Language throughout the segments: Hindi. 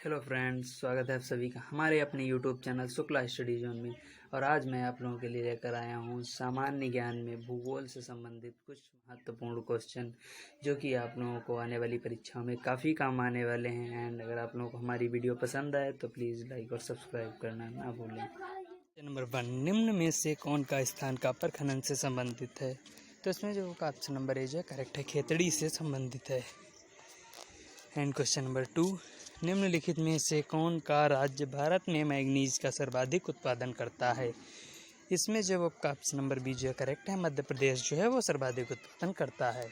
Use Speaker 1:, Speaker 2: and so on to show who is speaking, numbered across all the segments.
Speaker 1: हेलो फ्रेंड्स, स्वागत है आप सभी का हमारे अपने YouTube channel Shukla study zone में। और आज मैं आप लोगों के लिए लेकर आया हूँ सामान्य ज्ञान में भूगोल से संबंधित कुछ महत्वपूर्ण क्वेश्चन जो कि आप लोगों को आने वाली परीक्षाओं में काफ़ी काम आने वाले हैं। एंड अगर आप लोगों को हमारी वीडियो पसंद आए तो प्लीज़ लाइक और सब्सक्राइब करना ना भूलें। नंबर 1, निम्न में से कौन का स्थान कापर खनन से संबंधित है? तो इसमें जो का ऑप्शन नंबर ए जो है करेक्ट है, खेतड़ी से संबंधित है। एंड क्वेश्चन नंबर 2, निम्नलिखित में से कौन का राज्य भारत में मैग्नीज का सर्वाधिक उत्पादन करता है? इसमें जो आपका ऑप्शन नंबर बी जो है करेक्ट है, मध्य प्रदेश जो है वो सर्वाधिक उत्पादन करता है।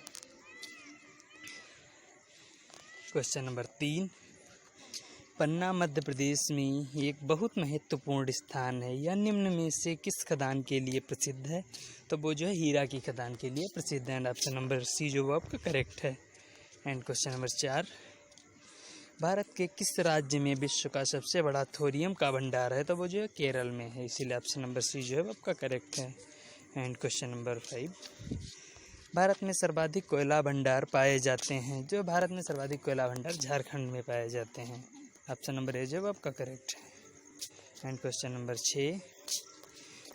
Speaker 1: क्वेश्चन नंबर 3, पन्ना मध्य प्रदेश में एक बहुत महत्वपूर्ण स्थान है, यह निम्न में से किस खदान के लिए प्रसिद्ध है? तो वो जो है हीरा की खदान के लिए प्रसिद्ध है। एंड ऑप्शन नंबर सी जो वो आपका करेक्ट है। एंड क्वेश्चन नंबर 4, भारत के किस राज्य में विश्व का सबसे बड़ा थोरियम का भंडार है? तो वो जो है केरल में है, इसीलिए ऑप्शन नंबर सी जो है वो आपका करेक्ट है। एंड क्वेश्चन नंबर 5, भारत में सर्वाधिक कोयला भंडार पाए जाते हैं? जो भारत में सर्वाधिक कोयला भंडार झारखंड में पाए जाते हैं। ऑप्शन नंबर ए जो है वो आपका करेक्ट है। एंड क्वेश्चन नंबर 6,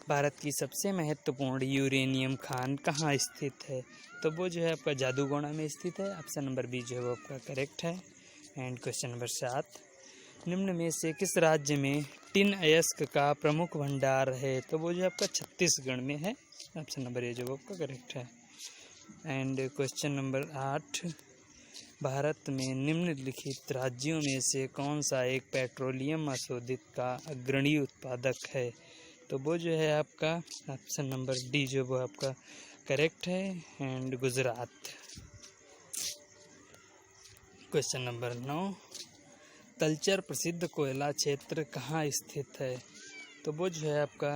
Speaker 1: भारत की सबसे महत्वपूर्ण यूरेनियम खान कहाँ स्थित है? तो वो जो है आपका जादूगोड़ा में स्थित है। ऑप्शन नंबर बी जो है वो आपका करेक्ट है। एंड क्वेश्चन नंबर 7, निम्न में से किस राज्य में टिन अयस्क का प्रमुख भंडार है? तो वो जो आपका छत्तीसगढ़ में है। ऑप्शन नंबर ए जो वो आपका करेक्ट है। एंड क्वेश्चन नंबर 8, भारत में निम्नलिखित राज्यों में से कौन सा एक पेट्रोलियम अशोधित का अग्रणी उत्पादक है? तो वो जो है आपका ऑप्शन नंबर डी जो वो आपका करेक्ट है। And Gujarat. Question number 9, Talcher प्रसिद्ध कोयला क्षेत्र कहाँ स्थित है? तो वो जो है आपका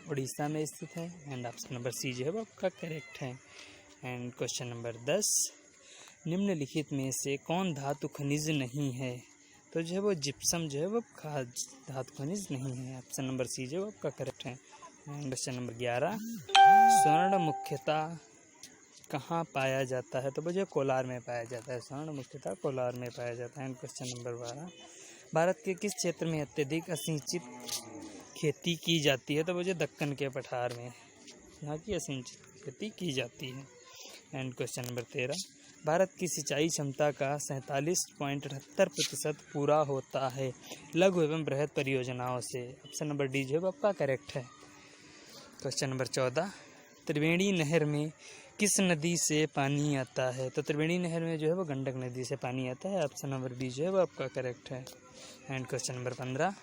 Speaker 1: उड़ीसा में स्थित है। एंड ऑप्शन नंबर सी जो है वो आपका करेक्ट है। एंड क्वेश्चन नंबर 10, निम्नलिखित में से कौन धातु खनिज नहीं है? तो जो है वो जिप्सम जो है वो धातु खनिज नहीं है। ऑप्शन नंबर सी जो है आपका करेक्ट है। एंड क्वेश्चन नंबर 11, स्वर्ण मुख्यतः कहाँ पाया जाता है? तो वो जो कोलार में पाया जाता है। स्वर्ण मुख्यतः कोलार में पाया जाता है। एंड क्वेश्चन नंबर 12, भारत के किस क्षेत्र में अत्यधिक असिंचित खेती की जाती है? तो वो जो दक्कन के पठार में यहाँ की असिंचित खेती की जाती है। एंड क्वेश्चन नंबर 13, भारत की सिंचाई क्षमता का 47.78% पूरा होता है लघु एवं बृहद परियोजनाओं से। ऑप्शन नंबर डी जो है आपका करेक्ट है। क्वेश्चन नंबर 14, त्रिवेणी नहर में किस नदी से पानी आता है? तो त्रिवेणी नहर में जो है वो गंडक नदी से पानी आता है। ऑप्शन नंबर बी जो है वो आपका करेक्ट है। एंड क्वेश्चन नंबर 15,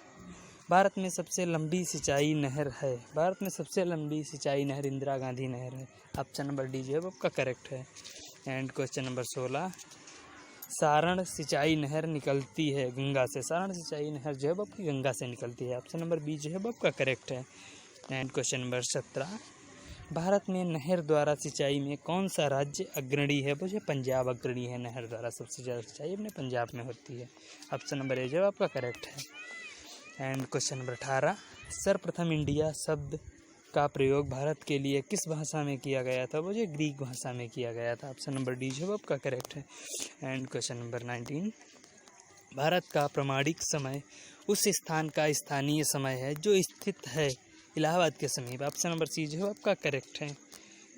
Speaker 1: भारत में सबसे लंबी सिंचाई नहर है? भारत में सबसे लंबी सिंचाई नहर इंदिरा गांधी नहर है। ऑप्शन नंबर डी जो है वो आपका करेक्ट है। एंड क्वेश्चन नंबर 16, सारण सिंचाई नहर निकलती है गंगा से। सारण सिंचाई नहर जो है वो आपकी गंगा से निकलती है। ऑप्शन नंबर बी जो है वो आपका करेक्ट है। एंड क्वेश्चन नंबर 17, भारत में नहर द्वारा सिंचाई में कौन सा राज्य अग्रणी है? वो जो पंजाब अग्रणी है, नहर द्वारा सबसे ज़्यादा सिंचाई अपने पंजाब में होती है। ऑप्शन नंबर ए जो आपका करेक्ट है। एंड क्वेश्चन नंबर 18, सर्वप्रथम इंडिया शब्द का प्रयोग भारत के लिए किस भाषा में किया गया था? वो जो ग्रीक भाषा में किया गया था। ऑप्शन नंबर डी जो आपका करेक्ट है। एंड क्वेश्चन नंबर 19, भारत का प्रमाणिक समय उस स्थान का स्थानीय समय है जो स्थित है इलाहाबाद के समीप। ऑप्शन नंबर सी जो है आपका करेक्ट है।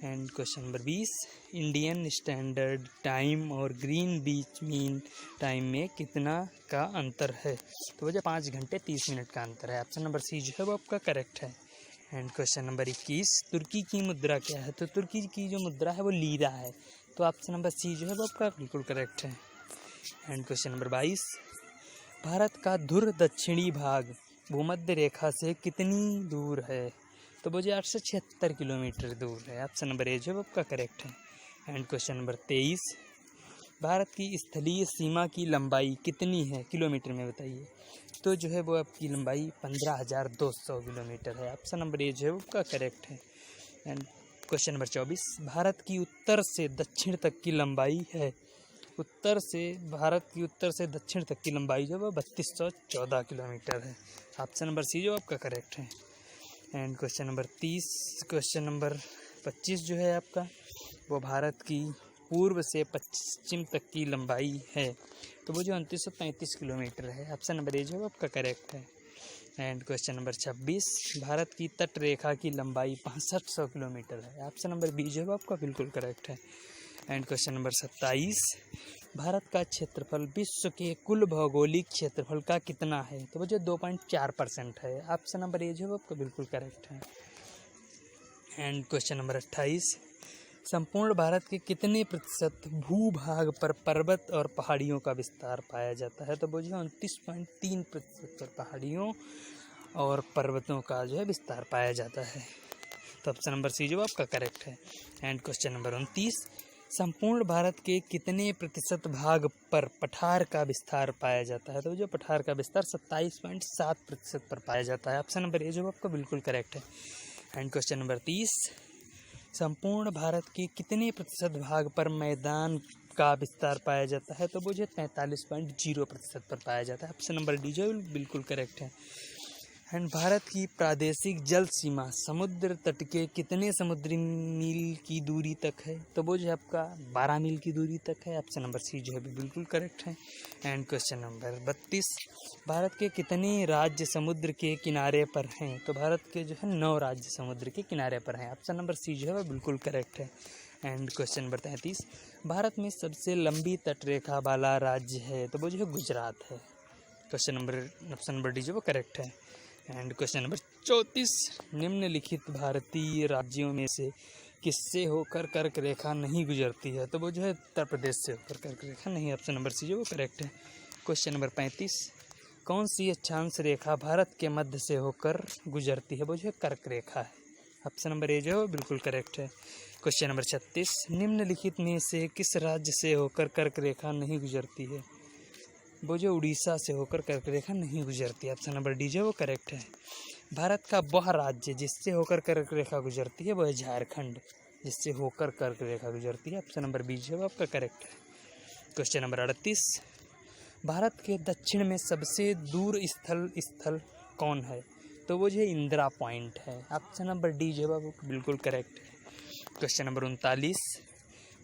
Speaker 1: And question number 20, Indian standard time और ग्रीन बीच मीन टाइम में कितना का अंतर है? तो वजह 5 घंटे 30 मिनट का अंतर है। ऑप्शन नंबर सी जो है वो आपका करेक्ट है। एंड क्वेश्चन नंबर 21, तुर्की की मुद्रा क्या है? तो तुर्की की जो मुद्रा है वो लीरा है। तो ऑप्शन नंबर सी जो है वो आपका बिल्कुल करेक्ट है। एंड क्वेश्चन नंबर 22, भारत का धुर दक्षिणी भाग भूमध्य रेखा से कितनी दूर है? तो वो जो 876 किलोमीटर दूर है। ऑप्शन नंबर ए जो आपका करेक्ट है। एंड क्वेश्चन नंबर 23, भारत की स्थलीय सीमा की लंबाई कितनी है किलोमीटर में बताइए? तो जो है वो आपकी लंबाई 15,200 किलोमीटर है। ऑप्शन नंबर ए जो है आपका करेक्ट है। एंड क्वेश्चन नंबर 24, भारत की उत्तर से दक्षिण तक की लंबाई है? भारत की उत्तर से दक्षिण तक की लंबाई जो है 3214 किलोमीटर है। ऑप्शन नंबर सी जो आपका करेक्ट है। एंड क्वेश्चन नंबर 25 जो है आपका वो भारत की पूर्व से पश्चिम तक की लंबाई है? तो वो जो 2935 किलोमीटर है। ऑप्शन नंबर ए जो है आपका करेक्ट है। एंड क्वेश्चन नंबर 26, भारत की तट रेखा की लंबाई 6500 किलोमीटर है। ऑप्शन नंबर बी जो है आपका बिल्कुल करेक्ट है। एंड क्वेश्चन नंबर 27, भारत का क्षेत्रफल विश्व के कुल भौगोलिक क्षेत्रफल का कितना है? तो वो जो 2.4% है। ऑप्शन नंबर ए जो है आपका बिल्कुल करेक्ट है। एंड क्वेश्चन नंबर 28, संपूर्ण भारत के कितने प्रतिशत भूभाग पर पर्वत और पहाड़ियों का विस्तार पाया जाता है? तो वो जो 29.3% पर पहाड़ियों और पर्वतों का जो है विस्तार पाया जाता है। तो ऑप्शन नंबर सी जो आपका करेक्ट है। एंड क्वेश्चन नंबर 29, संपूर्ण भारत के कितने प्रतिशत भाग पर पठार का विस्तार पाया जाता है? तो जो पठार का विस्तार 27.7% पर पाया जाता है। ऑप्शन नंबर ए जो आपका बिल्कुल करेक्ट है। एंड क्वेश्चन नंबर 30, संपूर्ण भारत के कितने प्रतिशत भाग पर मैदान का विस्तार पाया जाता है? तो वो जो 43.0% पर पाया जाता है। ऑप्शन नंबर डी जो बिल्कुल करेक्ट है। एंड भारत की प्रादेशिक जल सीमा समुद्र तट के कितने समुद्री मील की दूरी तक है? तो वो जो है आपका 12 मील की दूरी तक है। ऑप्शन नंबर सी जो है बिल्कुल करेक्ट है। एंड क्वेश्चन नंबर 32, भारत के कितने राज्य समुद्र के किनारे पर हैं? तो भारत के जो है 9 राज्य समुद्र के किनारे पर हैं। ऑप्शन नंबर सी जो है बिल्कुल करेक्ट है। एंड क्वेश्चन नंबर 33, भारत में सबसे लंबी तटरेखा वाला राज्य है? तो वो जो है गुजरात है। ऑप्शन नंबर डी जो वो करेक्ट है। एंड क्वेश्चन नंबर 34, निम्नलिखित भारतीय राज्यों में से किससे होकर कर्क रेखा नहीं गुजरती है? तो वो जो है उत्तर प्रदेश से होकर कर्क रेखा नहीं। ऑप्शन नंबर सी जो वो करेक्ट है। क्वेश्चन नंबर 35, कौन सी अक्षांश रेखा भारत के मध्य से होकर गुजरती है? वो जो है कर्क रेखा है। ऑप्शन नंबर ए जो है वो बिल्कुल करेक्ट है। क्वेश्चन नंबर 36, निम्नलिखित में से किस राज्य से होकर कर्क रेखा नहीं गुजरती है? वो जो उड़ीसा से होकर कर्क रेखा नहीं गुजरती है। ऑप्शन नंबर डी जो वो करेक्ट है। भारत का वह राज्य जिससे होकर कर्क रेखा गुजरती है वो है झारखंड, जिससे होकर कर्क रेखा गुजरती है। ऑप्शन नंबर बी जो आपका करेक्ट है। क्वेश्चन नंबर 38, भारत के दक्षिण में सबसे दूर स्थल कौन है? तो वो जो है इंदिरा पॉइंट है। ऑप्शन नंबर डी जो है वो बिल्कुल करेक्ट है। क्वेश्चन नंबर 39,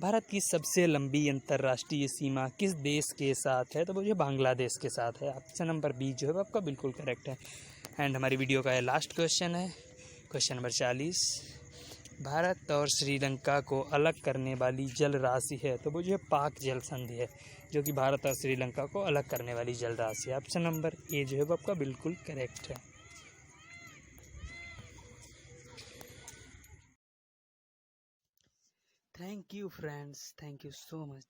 Speaker 1: भारत की सबसे लंबी अंतर्राष्ट्रीय सीमा किस देश के साथ है? तो वो जो बांग्लादेश के साथ है। ऑप्शन नंबर बी जो है आपका बिल्कुल करेक्ट है। एंड हमारी वीडियो का लास्ट क्वेश्चन है, क्वेश्चन नंबर 40, भारत और श्रीलंका को अलग करने वाली जल राशि है? तो वो जो है पाक जल संधि है, जो कि भारत और श्रीलंका को अलग करने वाली जल राशि है। ऑप्शन नंबर ए जो है वो आपका बिल्कुल करेक्ट है। Thank you friends, thank you so much.